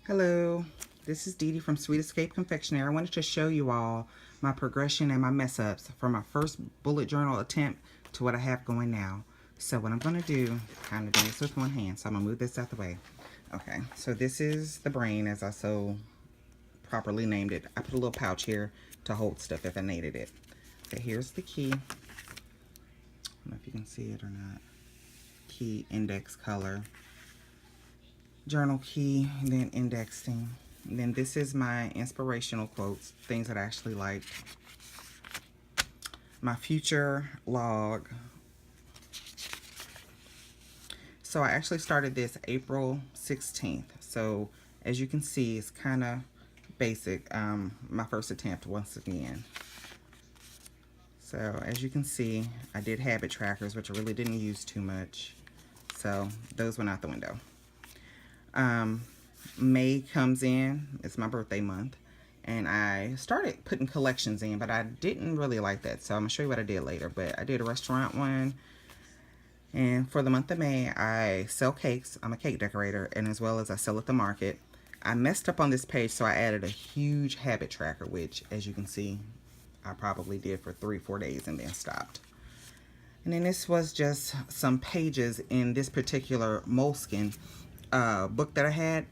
Hello, this is Dee Dee from Sweet Escape Confectionery. I wanted to show you all my progression and my mess ups from my first bullet journal attempt to what I have going now. So what I'm going to do, kind of do this with one hand, so I'm going to move this out the way. Okay, so this is the brain as I so properly named it. I put a little pouch here to hold stuff if I needed it. Okay, here's the key. I don't know if you can see it or not. Key, index, color. Journal key, and then indexing. And then this is my inspirational quotes, things that I actually liked. My future log. So I actually started this April 16th. So as you can see, it's kind of basic. My first attempt once again. So as you can see, I did habit trackers, which I really didn't use too much. So those went out the window. May comes in, it's my birthday month, and I started putting collections in, but I didn't really like that, so I'm gonna show you what I did later. But I did a restaurant one, and for the month of May I sell cakes. I'm a cake decorator, and as well as I sell at the market. I messed up on this page, so I added a huge habit tracker, which as you can see I probably did for 3-4 days and then stopped. And then this was just some pages in this particular moleskin book that I had.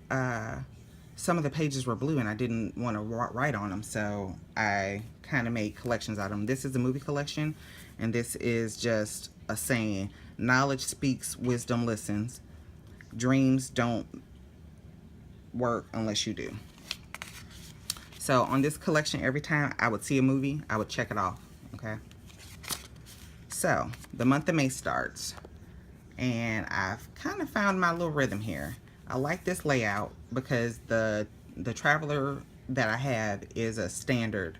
Some of the pages were blue and I didn't want to write on them, so I kind of made collections out of them. This is a movie collection, and this is just a saying: knowledge speaks, wisdom listens. Dreams don't work unless you do. So on this collection, every time I would see a movie, I would check it off. Okay, so the month of May starts, and I've kind of found my little rhythm here. I like this layout because the traveler that I have is a standard,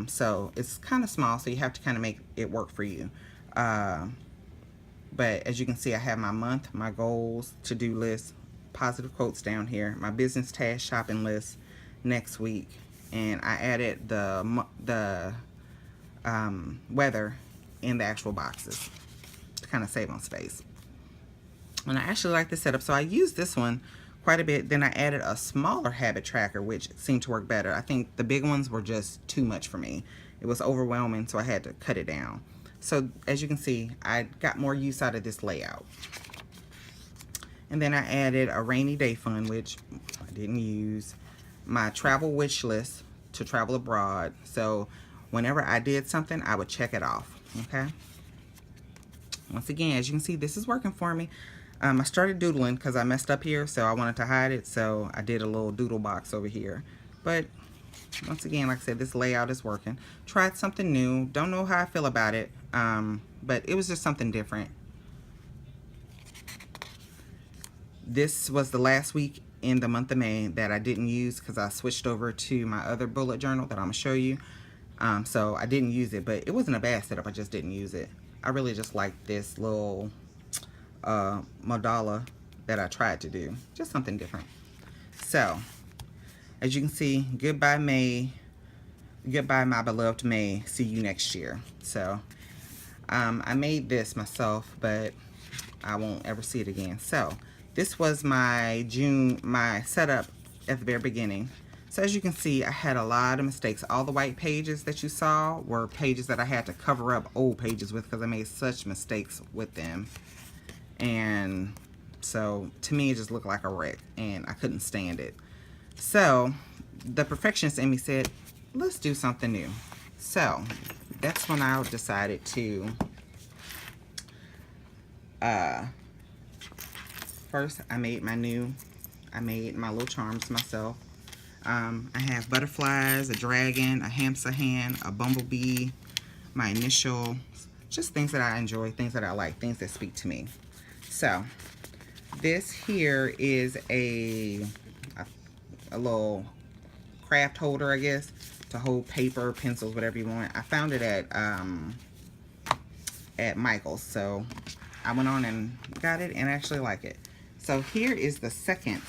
so it's kind of small, so you have to kind of make it work for you. But as you can see, I have my month, my goals, to-do list, positive quotes down here, my business task shopping list next week, and I added the weather in the actual boxes to kind of save on space. And I actually like this setup, so I used this one quite a bit. Then I added a smaller habit tracker, which seemed to work better. I think the big ones were just too much for me. It was overwhelming, so I had to cut it down. So as you can see, I got more use out of this layout. And then I added a rainy day fund, which I didn't use. My travel wish list to travel abroad. So whenever I did something, I would check it off, okay? Once again, as you can see, this is working for me. I started doodling because I messed up here, so I wanted to hide it, so I did a little doodle box over here. But once again, like I said, this layout is working. Tried something new. Don't know how I feel about it, but it was just something different. This was the last week in the month of May that I didn't use because I switched over to my other bullet journal that I'm going to show you. So I didn't use it, but it wasn't a bad setup. I just didn't use it. I really just like this little mandala that I tried to do. Just something different. So, as you can see, goodbye May. Goodbye my beloved May. See you next year. So, I made this myself, but I won't ever see it again. So, this was my my setup at the very beginning. So as you can see, I had a lot of mistakes. All the white pages that you saw were pages that I had to cover up old pages with because I made such mistakes with them. And so to me, it just looked like a wreck and I couldn't stand it. So the perfectionist in me said, let's do something new. So that's when I decided to first I made my little charms myself. I have butterflies, a dragon, a hamster hand, a bumblebee, my initial, just things that I enjoy, things that I like, things that speak to me. So this here is a little craft holder, I guess, to hold paper, pencils, whatever you want. I found it at Michael's, so I went on and got it and I actually like it. So here is the second